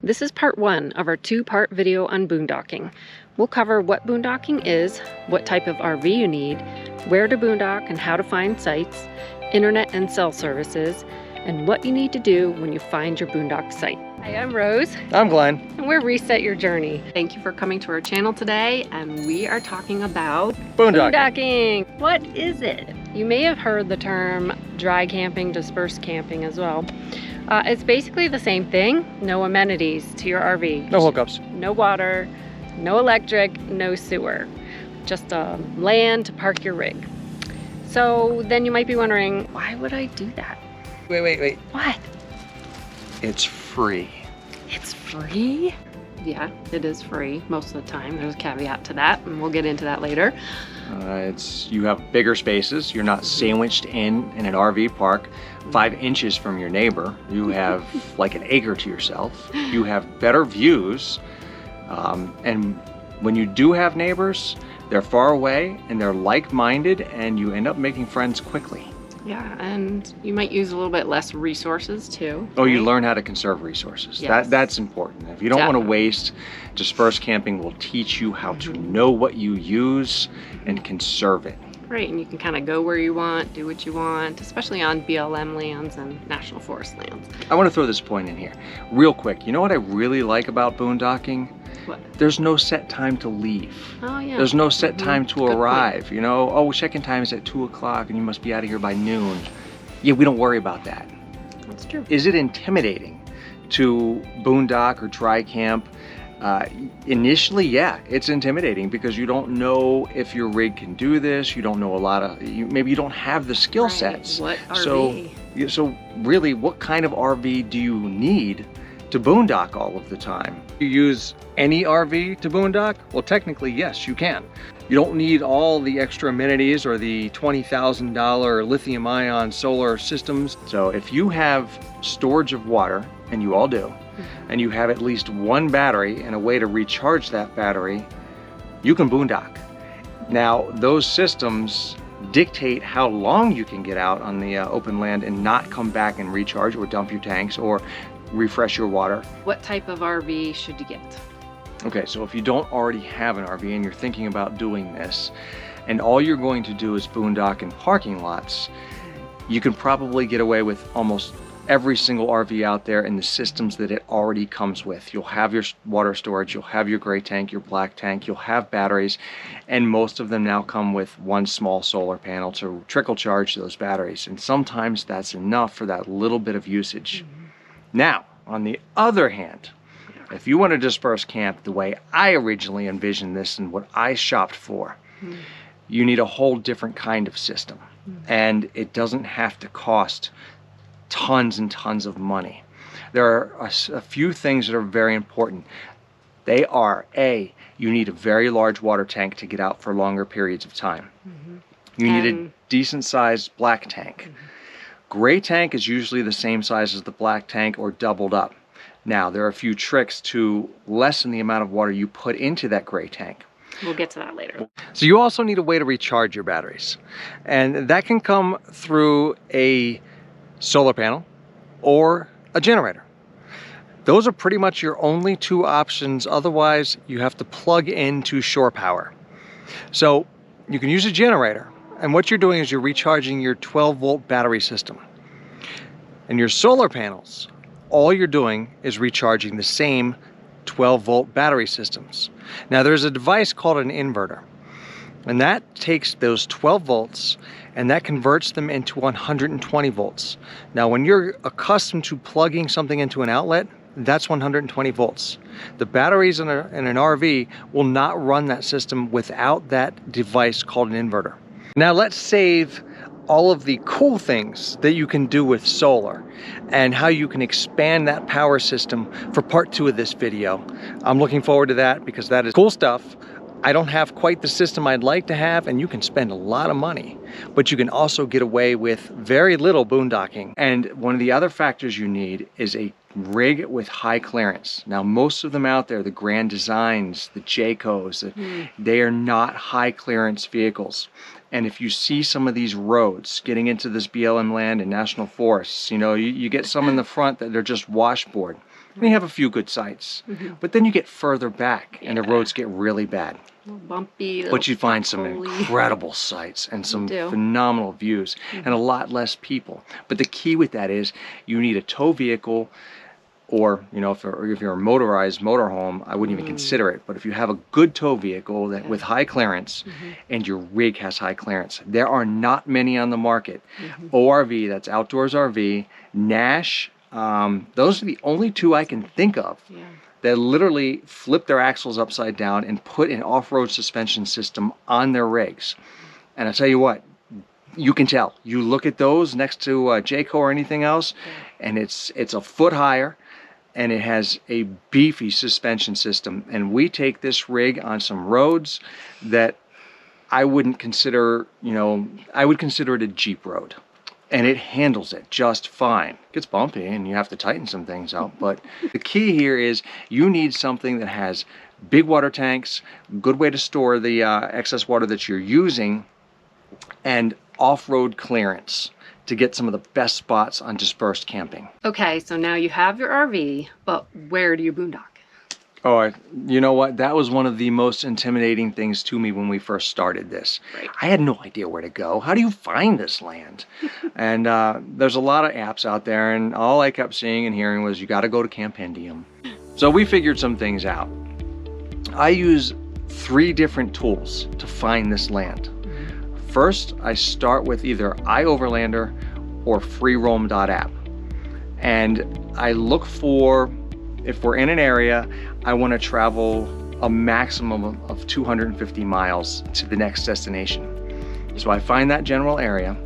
This is part one of our two-part video on boondocking. We'll cover what boondocking is, what type of RV you need, where to boondock and how to find sites, internet and cell services, and what you need to do when you find your boondock site. Hi, I'm Rose. I'm Glenn. And we're Reset Your Journey. Thank you for coming to our channel today, and we are talking about boondocking. What is it? You may have heard the term dry camping, dispersed camping as well. It's basically the same thing. No amenities to your RV. No hookups. No water, no electric, no sewer. Just land to park your rig. So then you might be wondering, why would I do that? Wait. What? It's free. It's free? Yeah, it is free most of the time. There's a caveat to that, and we'll get into that later. You have bigger spaces. You're not sandwiched in an RV park 5 inches from your neighbor. You have like an acre to yourself. You have better views. And when you do have neighbors, they're far away and they're like-minded, and you end up making friends quickly. Yeah, and you might use a little bit less resources too. Oh, right? You learn how to conserve resources. Yes. That's important. If you don't want to waste, dispersed camping will teach you how to know what you use and conserve it. Right, and you can kind of go where you want, do what you want, especially on BLM lands and national forest lands. I want to throw this point in here real quick. You know what I really like about boondocking? What? There's no set time to leave. Oh, yeah. There's no set time to Good arrive. point. You know, oh, check-in time is at 2 o'clock and you must be out of here by noon. Yeah, we don't worry about that. That's true. Is it intimidating to boondock or dry camp? Initially, yeah, it's intimidating because you don't know if your rig can do this. You don't know a lot of, maybe you don't have the skill sets. What RV? So really, what kind of RV do you need to boondock all of the time? You use any RV to boondock? Well, technically, yes, you can. You don't need all the extra amenities or the $20,000 lithium-ion solar systems. So if you have storage of water, and you all do, and you have at least one battery and a way to recharge that battery, you can boondock. Now, those systems dictate how long you can get out on the open land and not come back and recharge or dump your tanks or refresh your water. What type of RV should you get? Okay, so if you don't already have an RV and you're thinking about doing this, and all you're going to do is boondock in parking lots, you can probably get away with almost every single RV out there and the systems that it already comes with. You'll have your water storage, you'll have your gray tank, your black tank, you'll have batteries, and most of them now come with one small solar panel to trickle charge those batteries. And sometimes that's enough for that little bit of usage. Now, on the other hand, if you want to disperse camp the way I originally envisioned this and what I shopped for, you need a whole different kind of system. And it doesn't have to cost tons and tons of money. There are a few things that are very important. They are, A, you need a very large water tank to get out for longer periods of time. You need a decent sized black tank. Gray tank is usually the same size as the black tank or doubled up. Now, there are a few tricks to lessen the amount of water you put into that gray tank. We'll get to that later. So you also need a way to recharge your batteries. And that can come through a solar panel or a generator. Those are pretty much your only two options. Otherwise, you have to plug into shore power. So you can use a generator. And what you're doing is you're recharging your 12-volt battery system. And your solar panels, all you're doing is recharging the same 12-volt battery systems. Now, there's a device called an inverter. And that takes those 12 volts and that converts them into 120 volts. Now, when you're accustomed to plugging something into an outlet, that's 120 volts. The batteries in an RV will not run that system without that device called an inverter. Now, let's save all of the cool things that you can do with solar and how you can expand that power system for part 2 of this video. I'm looking forward to that because that is cool stuff. I don't have quite the system I'd like to have, and you can spend a lot of money, but you can also get away with very little boondocking. And one of the other factors you need is a rig with high clearance. Now, most of them out there, the Grand Designs, the Jaycos, they are not high clearance vehicles. And if you see some of these roads getting into this BLM land and national forests, you know, you get some in the front that they're just washboard. And you have a few good sites. But then you get further back and the roads get really bad. A little bumpy. But you find some potholy. incredible sites and some do. phenomenal views and a lot less people. But the key with that is you need a tow vehicle, or if you're a motorized motorhome, I wouldn't even consider it. But if you have a good tow vehicle that with high clearance and your rig has high clearance, there are not many on the market. ORV, that's Outdoors RV, Nash, those are the only two I can think of that literally flip their axles upside down and put an off-road suspension system on their rigs. And I tell you what, you can tell. You look at those next to Jayco or anything else, and it's a foot higher, and it has a beefy suspension system. And we take this rig on some roads that I wouldn't consider, I would consider it a Jeep road. And it handles it just fine. It gets bumpy and you have to tighten some things out. But the key here is you need something that has big water tanks, good way to store the excess water that you're using, and off-road clearance to get some of the best spots on dispersed camping. Okay, so now you have your RV, but where do you boondock? Oh, you know what? That was one of the most intimidating things to me when we first started this. I had no idea where to go. How do you find this land? And there's a lot of apps out there, and all I kept seeing and hearing was you got to go to Campendium. So we figured some things out. I use 3 different tools to find this land. First, I start with either iOverlander or freeroam.app. And I look for, if we're in an area, I want to travel a maximum of 250 miles to the next destination. So I find that general area,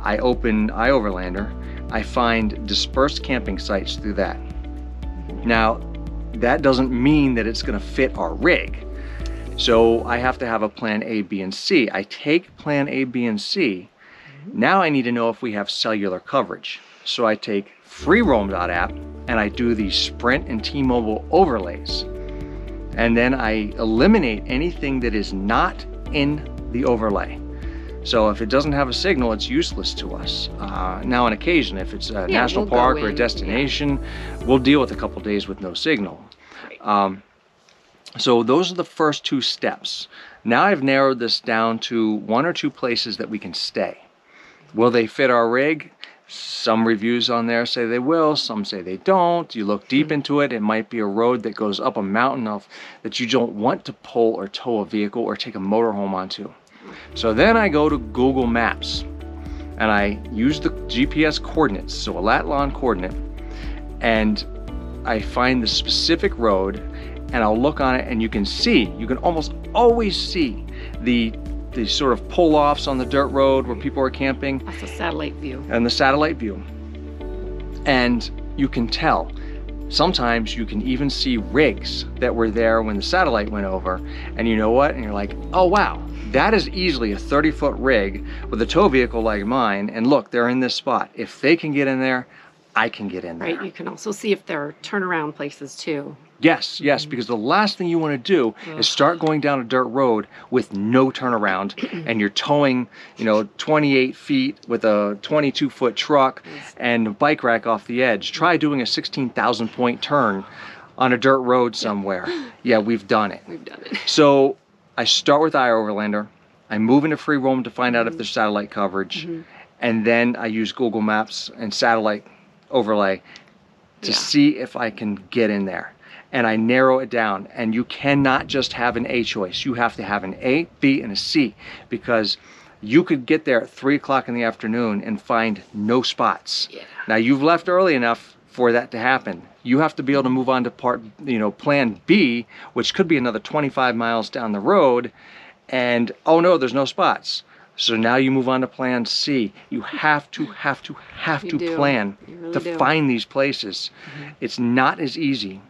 I open iOverlander, I find dispersed camping sites through that. Now, that doesn't mean that it's going to fit our rig. So I have to have a plan A, B, and C. I take plan A, B, and C. Now I need to know if we have cellular coverage. So I take freeroam.app and I do the Sprint and T-Mobile overlays. And then I eliminate anything that is not in the overlay. So if it doesn't have a signal, it's useless to us. Now on occasion, if it's a national park or a destination, we'll deal with a couple days with no signal. So those are the first 2 steps. Now I've narrowed this down to 1 or 2 places that we can stay. Will they fit our rig? Some reviews on there say they will, some say they don't. You look deep into it, it might be a road that goes up a mountain that you don't want to pull or tow a vehicle or take a motorhome onto. So then I go to Google Maps and I use the GPS coordinates, so a lat long coordinate, and I find the specific road and I'll look on it, and you can almost always see the sort of pull-offs on the dirt road where people are camping. That's a satellite view. And the satellite view. And you can tell. Sometimes you can even see rigs that were there when the satellite went over. And you know what? And you're like, oh wow, that is easily a 30-foot rig with a tow vehicle like mine. And look, they're in this spot. If they can get in there, I can get in there. Right, you can also see if there are turnaround places too. Yes, because the last thing you want to do is start going down a dirt road with no turnaround and you're towing, 28 feet with a 22-foot truck and a bike rack off the edge. Try doing a 16,000 point turn on a dirt road somewhere. Yeah, we've done it. We've done it. So I start with iOverlander. I move into freeroam to find out if there's satellite coverage. And then I use Google Maps and satellite overlay to see if I can get in there. And I narrow it down, and you cannot just have an A choice. You have to have an A, B, and a C, because you could get there at 3 o'clock in the afternoon and find no spots. Now you've left early enough for that to happen. You have to be able to move on to plan B, which could be another 25 miles down the road, and oh no, there's no spots. So now you move on to plan C. You have to plan to find these places. It's not as easy.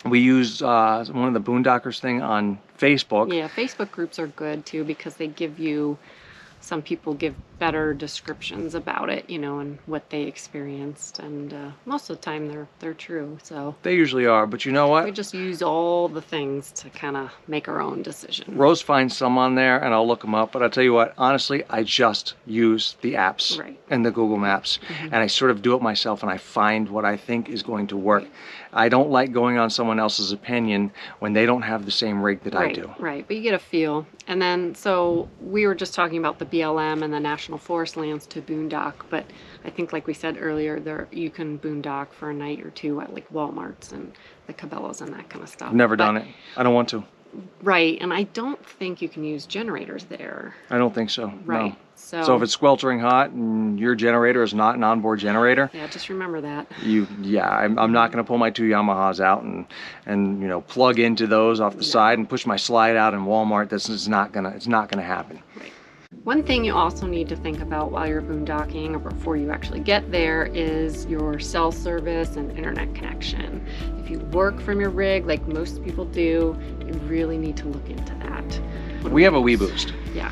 We use one of the Boondockers thing on Facebook. Yeah, Facebook groups are good too because they give you, some people give better descriptions about it, you know, and what they experienced, and most of the time they're true. So they usually are, but you know what? we just use all the things to kind of make our own decision. Rose finds some on there, and I'll look them up. But I'll tell you what, honestly, I just use the apps and the Google Maps, and I sort of do it myself, and I find what I think is going to work. I don't like going on someone else's opinion when they don't have the same rig that I do. Right, but you get a feel. And then, so we were just talking about the BLM and the National Forest lands to boondock, but I think, like we said earlier, there you can boondock for a night or two at like Walmarts and the Cabelas and that kind of stuff. I've never done it. I don't want to. Right, and I don't think you can use generators there. I don't think so. Right. No. So if it's sweltering hot and your generator is not an onboard generator, yeah, just remember that. I'm not going to pull my 2 Yamahas out and you know, plug into those off the side and push my slide out in Walmart. It's not gonna happen. Right. One thing you also need to think about while you're boondocking or before you actually get there is your cell service and internet connection. If you work from your rig like most people do, you really need to look into that. We have a WeBoost. Yeah.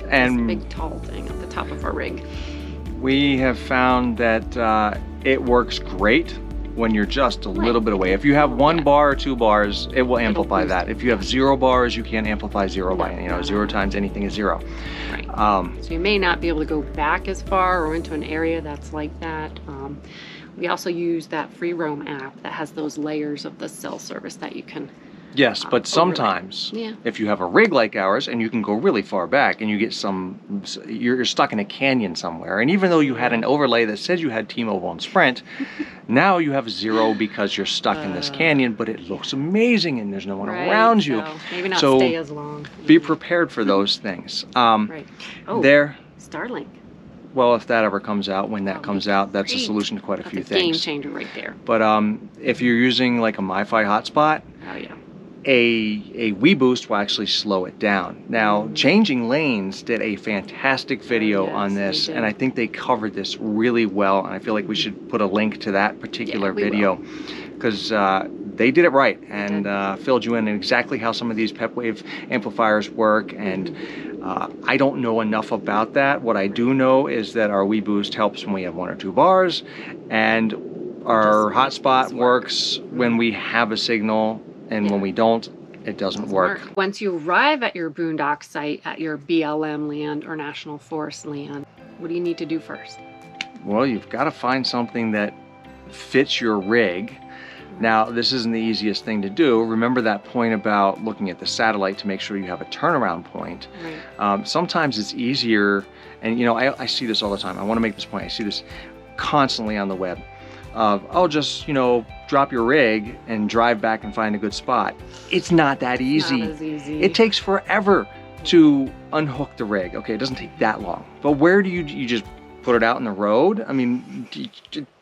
And it's a big tall thing at the top of our rig. We have found that it works great when you're just a little bit away. If you have 1 bar or 2 bars, it will amplify that. If you have 0 bars, you can't amplify 0 by, you know, 0 times anything is 0. Right. So you may not be able to go back as far or into an area that's like that. We also use that free roam app that has those layers of the cell service that you can. Yes, but sometimes if you have a rig like ours and you can go really far back and you get you're stuck in a canyon somewhere, and even though you had an overlay that says you had T-Mobile and Sprint, now you have 0 because you're stuck in this canyon, but it looks amazing and there's no one around you. So maybe not stay as long. Be prepared for those things. Right. Oh, Starlink. Well, if that ever comes out, when that comes out, that's a solution to quite a few things. Game changer right there. But if you're using like a MiFi hotspot, a WeBoost will actually slow it down. Now, Changing Lanes did a fantastic video on this, and I think they covered this really well, and I feel like we should put a link to that particular video, because they did it right and filled you in exactly how some of these PEP wave amplifiers work. And I don't know enough about that. What I do know is that our WeBoost helps when we have 1 or 2 bars, and our hotspot works when we have a signal, and when we don't, it doesn't work. Once you arrive at your boondock site at your BLM land or National Forest land, what do you need to do first? Well, you've got to find something that fits your rig. Now, this isn't the easiest thing to do. Remember that point about looking at the satellite to make sure you have a turnaround point. Right. Sometimes it's easier, and you know, I see this all the time. I want to make this point. I see this constantly on the web. Oh, just, you know, drop your rig and drive back and find a good spot. It's not that easy. Not as easy. It takes forever to unhook the rig. Okay, it doesn't take that long. But where do you just put it out in the road? I mean,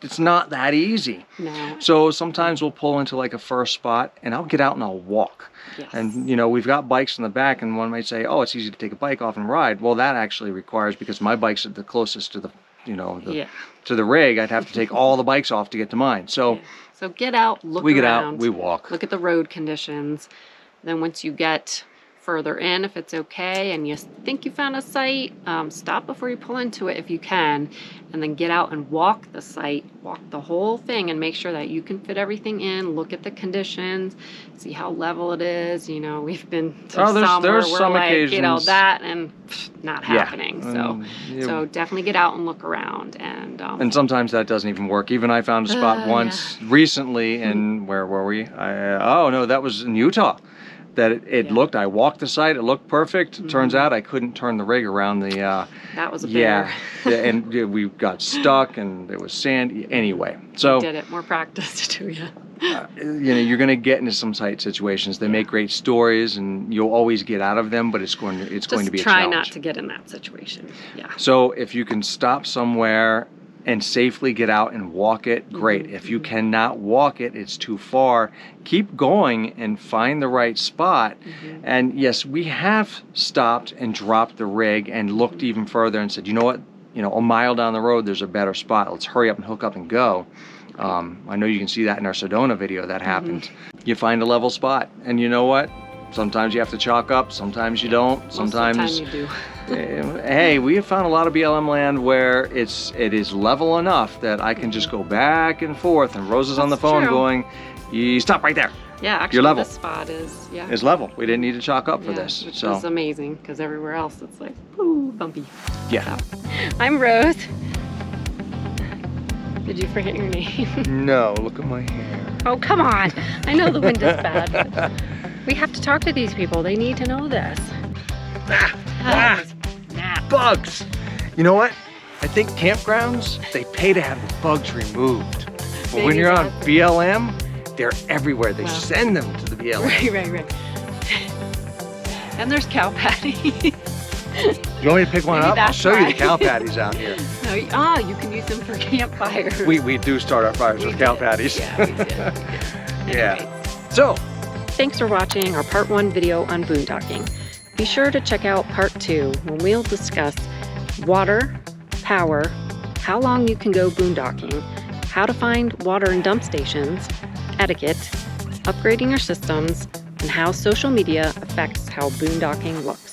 it's not that easy. No. So sometimes we'll pull into like a first spot, and I'll get out and I'll walk. Yes. And you know, we've got bikes in the back, and one might say, oh, it's easy to take a bike off and ride. Well, that actually requires, because my bike's the closest to the, you know, to the rig, I'd have to take all the bikes off to get to mine. So so get out, look around. We get out, we walk. Look at the road conditions. Then once you get further in, if it's okay, and you think you found a site, stop before you pull into it if you can, and then get out and walk the site, walk the whole thing, and make sure that you can fit everything in. Look at the conditions, see how level it is. You know, we've been to some where we're like, occasions, you know, that and not happening. So definitely get out and look around. And sometimes that doesn't even work. Even I found a spot once recently, and where were we? Oh no, that was in Utah. That it looked, I walked the site, it looked perfect. Turns out I couldn't turn the rig around the... that was a bear. And we got stuck, and there was sand. Anyway, so... You did it. More practice to do, you know, you're going to get into some site situations. They make great stories, and you'll always get out of them, but it's going to be a challenge. Just try not to get in that situation. Yeah. So if you can stop somewhere and safely get out and walk it, great. If you cannot walk it, it's too far, keep going and find the right spot. And yes, we have stopped and dropped the rig and looked even further and said, you know what, you know, a mile down the road there's a better spot, let's hurry up and hook up and go. I know you can see that in our Sedona video that happened. You find a level spot, and you know what, Sometimes you have to chalk up, sometimes you don't. Sometimes you do. Hey, we have found a lot of BLM land where it is level enough that I can just go back and forth, and Rose is on the phone true. going, you stop right there. Yeah, actually, You're level. this spot is, yeah. It's level. We didn't need to chalk up for this. Which So is amazing, because everywhere else it's like, ooh, bumpy. yeah. So, I'm Rose. Did you forget your name? No, look at my hair. Oh, come on. I know the wind is bad. But we have to talk to these people. They need to know this. Bugs. You know what? I think campgrounds, they pay to have the bugs removed. But when you're on BLM, they're everywhere. They send them to the BLM. Right. And there's cow patties. You want me to pick one Maybe up? I'll that's show you the why. cow patties out here. No, you can use them for campfires. We do start our fires with cow patties. Yeah, we did. Yeah. Anyways, So, thanks for watching our part 1 video on boondocking. Be sure to check out part 2 when we'll discuss water, power, how long you can go boondocking, how to find water and dump stations, etiquette, upgrading your systems, and how social media affects how boondocking looks.